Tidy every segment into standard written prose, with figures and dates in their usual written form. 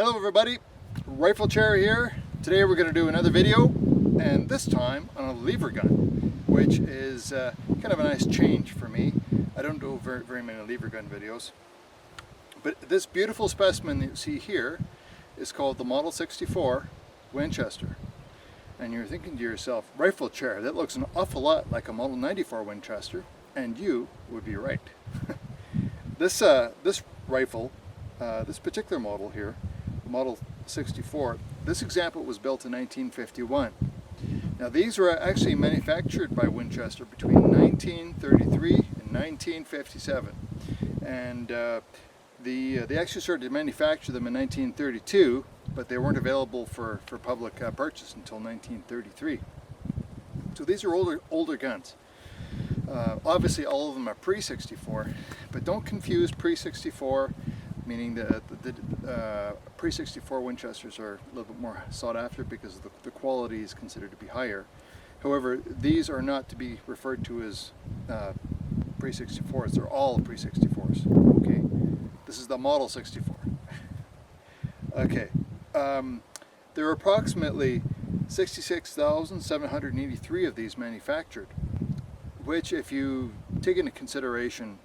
Hello everybody, Rifle Chair here. Today we're going to do another video, and this time on a lever gun, which is kind of a nice change for me. I don't do very many lever gun videos. But this beautiful specimen that you see here is called the Model 64 Winchester. And you're thinking to yourself, Rifle Chair, that looks an awful lot like a Model 94 Winchester, and you would be right. This rifle, this particular model here, the Model 64, this example was built in 1951. Now these were actually manufactured by Winchester between 1933 and 1957, and they actually started to manufacture them in 1932, but they weren't available for public purchase until 1933. So these are older guns. Obviously all of them are pre-64, but don't confuse pre-64, meaning the pre-64 Winchesters are a little bit more sought after because the quality is considered to be higher. However, these are not to be referred to as pre-64s, they're all pre-64s, okay? This is the Model 64. Okay, there are approximately 66,783 of these manufactured, which, if you take into consideration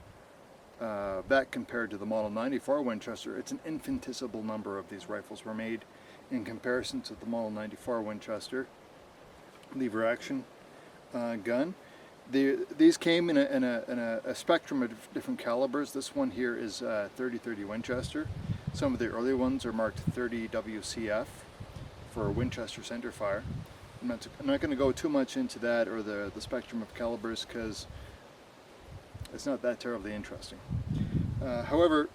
that compared to the Model 94 Winchester, it's an infinitesimal number of these rifles were made in comparison to the Model 94 Winchester lever action gun. These came in a spectrum of different calibers. This one here is 30-30 Winchester. Some of the early ones are marked 30 WCF for Winchester centerfire. I'm not going to go too much into that or the spectrum of calibers because it's not that terribly interesting. However,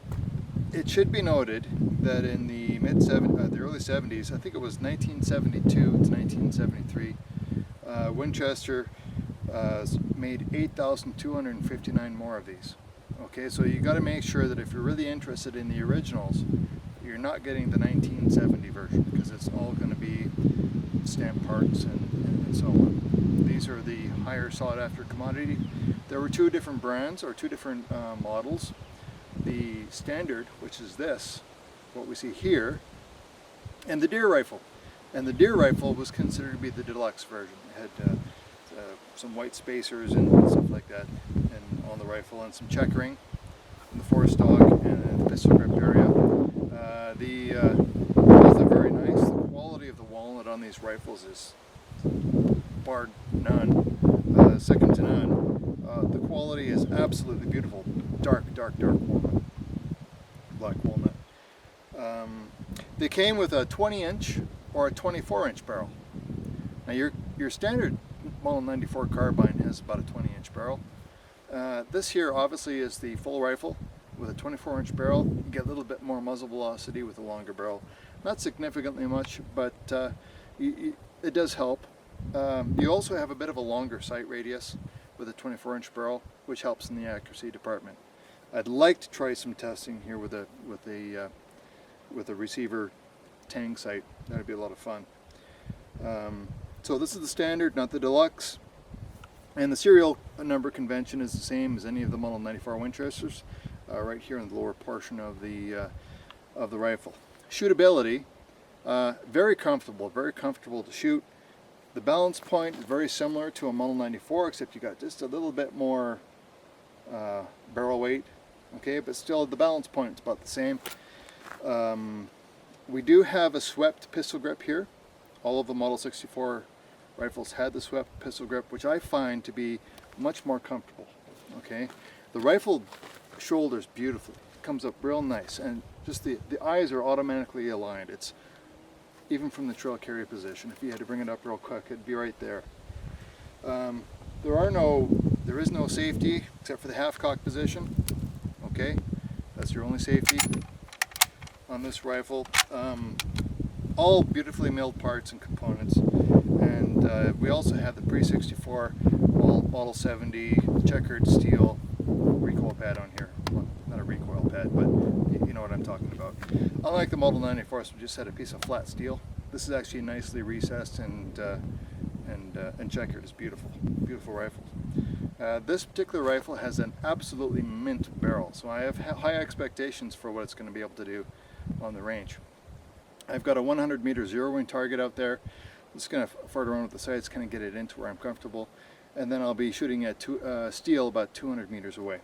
it should be noted that in the early 70s, I think it was 1972 to 1973, Winchester made 8,259 more of these. Okay, so you got to make sure that if you're really interested in the originals, you're not getting the 1970 version because it's all going to be stamp parts and so on. These are the higher sought after commodity. There were two different brands or two different models. The standard, which is this, what we see here, and the deer rifle. And the deer rifle was considered to be the deluxe version. It had some white spacers and stuff like that on the rifle, and some checkering in the forestock and the pistol grip area. Both are very nice. The quality of the walnut on these rifles is bar none, second to none. The quality is absolutely beautiful. Dark walnut, black walnut. They came with a 20-inch or a 24-inch barrel. Now your standard Model 94 carbine has about a 20-inch barrel. This here obviously is the full rifle with a 24-inch barrel. You get a little bit more muzzle velocity with a longer barrel. Not significantly much, but it does help. You also have a bit of a longer sight radius with a 24-inch barrel, which helps in the accuracy department. I'd like to try some testing here with a receiver tang sight. That'd be a lot of fun. So this is the standard, not the deluxe, and the serial number convention is the same as any of the Model 94 Winchesters, right here in the lower portion of the rifle. Shootability, very comfortable to shoot. The balance point is very similar to a Model 94, except you got just a little bit more barrel weight, okay, but still the balance point is about the same. We do have a swept pistol grip here. All of the Model 64 rifles had the swept pistol grip, which I find to be much more comfortable, okay. The rifle shoulders beautifully, it comes up real nice, and just the eyes are automatically aligned. It's even from the trail carry position. If you had to bring it up real quick, it'd be right there. There is no safety except for the half cock position. Okay, that's your only safety on this rifle. All beautifully milled parts and components, and we also have the pre-64 Model 70 checkered steel recoil pad on here. Well, not a recoil pad, but you know what I'm talking about. Unlike the Model 94, so we just had a piece of flat steel. This is actually nicely recessed and checkered. It's beautiful rifle. This particular rifle has an absolutely mint barrel, so I have high expectations for what it's going to be able to do on the range. I've got a 100 meter zero wing target out there. I'm just going to fart around with the sights, kind of get it into where I'm comfortable. And then I'll be shooting at steel about 200 meters away.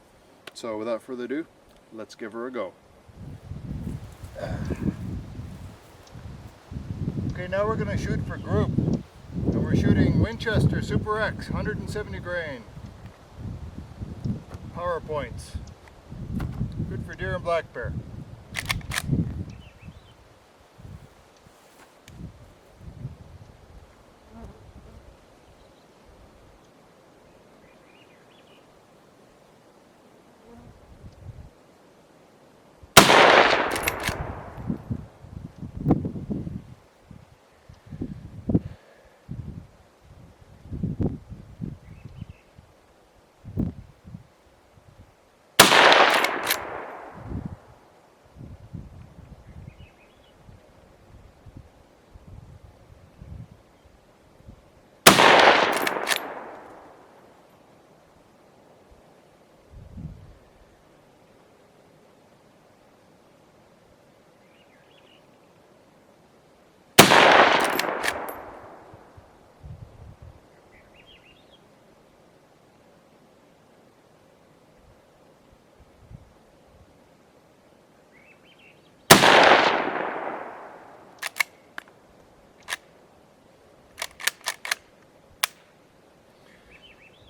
So without further ado, let's give her a go. Okay, now we're going to shoot for group. And we're shooting Winchester Super X, 170 grain. Power points. Good for deer and black bear.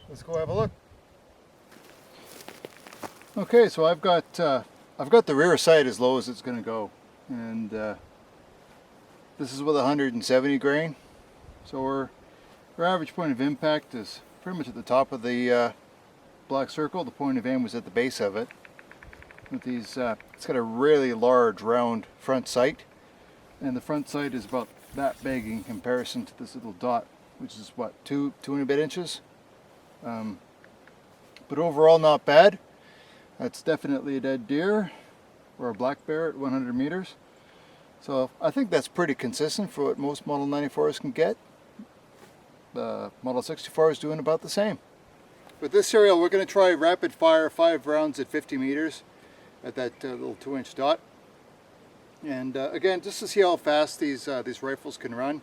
Let's go have a look. Okay, so I've got the rear sight as low as it's going to go, and this is with 170 grain. So our average point of impact is pretty much at the top of the black circle. The point of aim was at the base of it. With these, it's got a really large round front sight, and the front sight is about that big in comparison to this little dot, which is what, two and a bit inches. But overall not bad. That's definitely a dead deer or a black bear at 100 meters. So I think that's pretty consistent for what most Model 94s can get. The Model 64 is doing about the same. With this serial we're going to try rapid fire 5 rounds at 50 meters at that little 2-inch dot. And again, just to see how fast these rifles can run.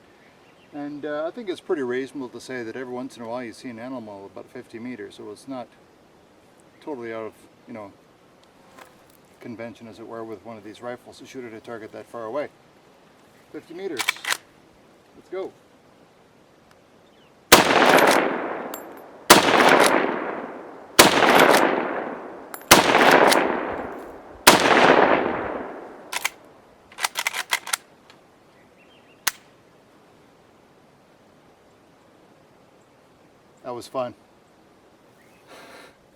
And I think it's pretty reasonable to say that every once in a while you see an animal about 50 meters, so it's not totally out of, you know, convention, as it were, with one of these rifles to shoot at a target that far away. 50 meters. Let's go. That was fun.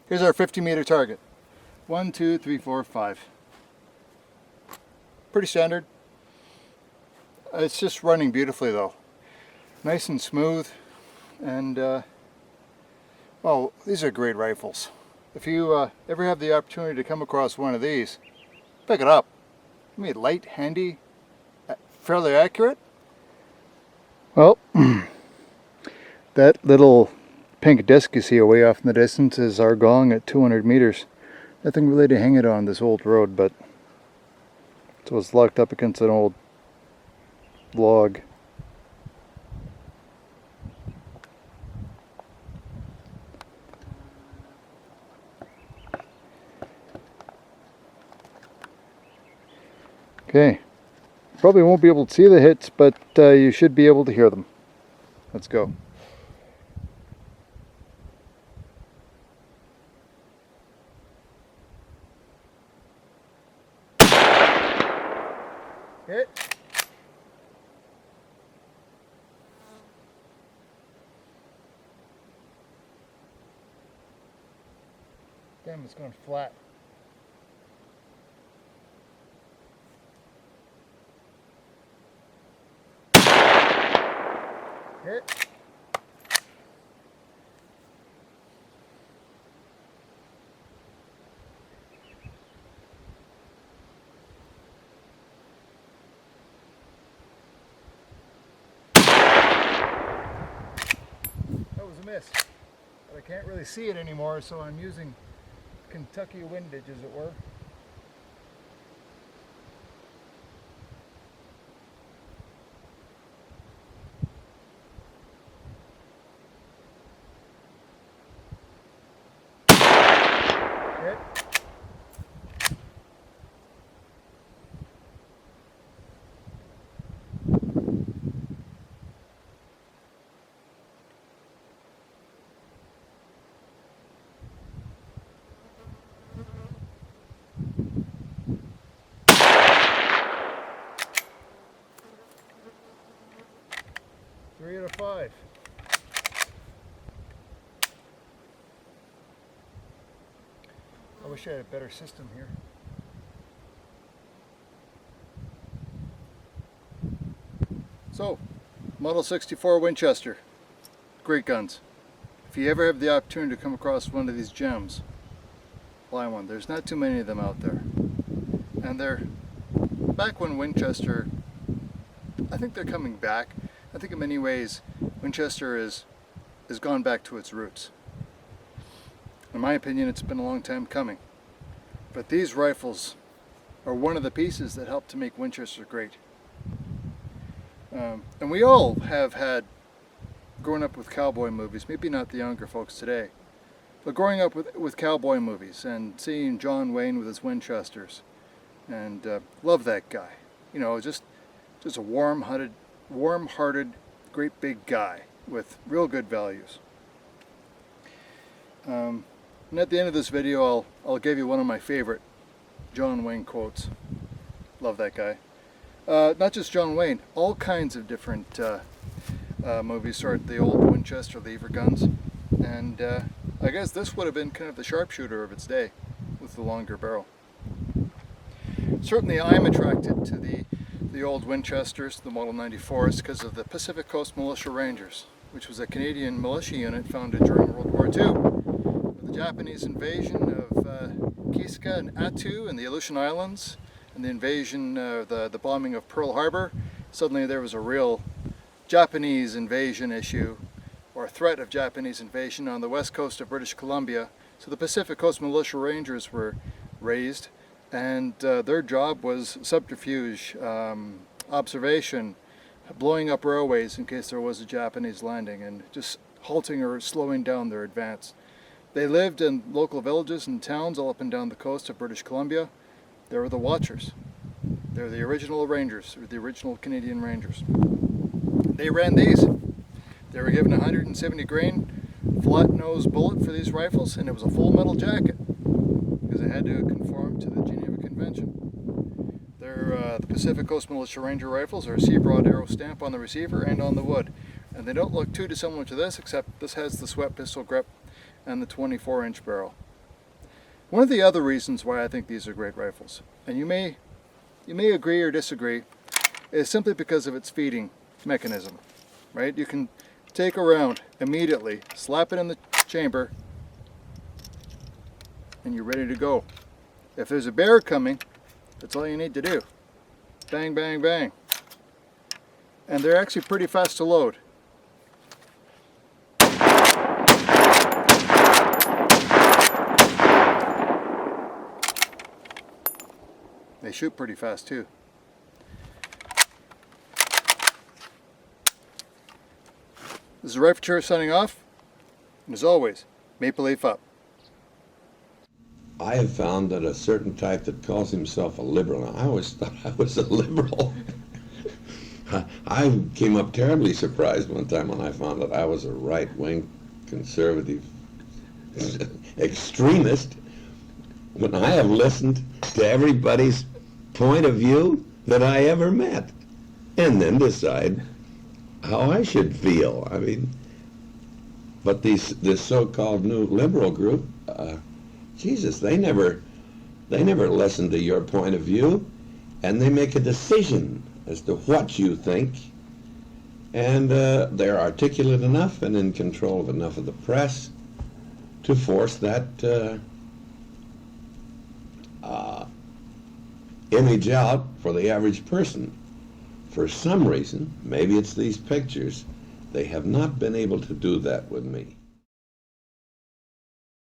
Here's our 50 meter target. 1, 2, 3, 4, 5. Pretty standard. It's just running beautifully though. Nice and smooth. And well, these are great rifles. If you ever have the opportunity to come across one of these, pick it up. I mean, light, handy, fairly accurate. Well, that little pink disc you see away off in the distance is our gong at 200 meters. Nothing really to hang it on this old road, but so it's locked up against an old log. Okay, probably won't be able to see the hits, but you should be able to hear them. Let's go. Hit. Damn, it's going flat. Hit. That was a miss, but I can't really see it anymore, so I'm using Kentucky windage, as it were. out of 5. I wish I had a better system here. So, Model 64 Winchester. Great guns. If you ever have the opportunity to come across one of these gems, buy one. There's not too many of them out there. And they're back when Winchester, I think they're coming back. I think in many ways Winchester has gone back to its roots. In my opinion, it's been a long time coming. But these rifles are one of the pieces that helped to make Winchester great. And we all have had, growing up with cowboy movies, maybe not the younger folks today, but growing up with cowboy movies and seeing John Wayne with his Winchesters, and love that guy. You know, just a warm-hearted, great big guy with real good values. And at the end of this video, I'll give you one of my favorite John Wayne quotes. Love that guy. Not just John Wayne, all kinds of different movies start the old Winchester lever guns, and I guess this would have been kind of the sharpshooter of its day with the longer barrel. Certainly I'm attracted to the old Winchesters, the Model 94s, because of the Pacific Coast Militia Rangers, which was a Canadian militia unit founded during World War II. With the Japanese invasion of Kiska and Attu and the Aleutian Islands, and the invasion, the bombing of Pearl Harbor, suddenly there was a real Japanese invasion issue, or threat of Japanese invasion on the west coast of British Columbia. So the Pacific Coast Militia Rangers were raised, and their job was subterfuge, observation, blowing up railways in case there was a Japanese landing, and just halting or slowing down their advance. They lived in local villages and towns all up and down the coast of British Columbia. They were the Watchers. They're the original Rangers, or the original Canadian Rangers. They ran these. They were given a 170 grain flat nose bullet for these rifles, and it was a full metal jacket because it had to conform to the Geneva Convention. They're the Pacific Coast Militia Ranger rifles are a C-broad arrow stamp on the receiver and on the wood, and they don't look too dissimilar to this, except this has the swept pistol grip and the 24-inch barrel. One of the other reasons why I think these are great rifles, and you may agree or disagree, is simply because of its feeding mechanism, right? You can take a round immediately, slap it in the chamber, and you're ready to go. If there's a bear coming, that's all you need to do. Bang, bang, bang. And they're actually pretty fast to load. They shoot pretty fast too. This is Rifle Tour signing off, and as always, Maple Leaf up. I have found that a certain type that calls himself a liberal, and I always thought I was a liberal. I came up terribly surprised one time when I found that I was a right-wing conservative extremist, when I have listened to everybody's point of view that I ever met, and then decide how I should feel. I mean, but this so-called new liberal group, Jesus, they never listen to your point of view, and they make a decision as to what you think, and they're articulate enough and in control of enough of the press to force that image out for the average person. For some reason, maybe it's these pictures, they have not been able to do that with me.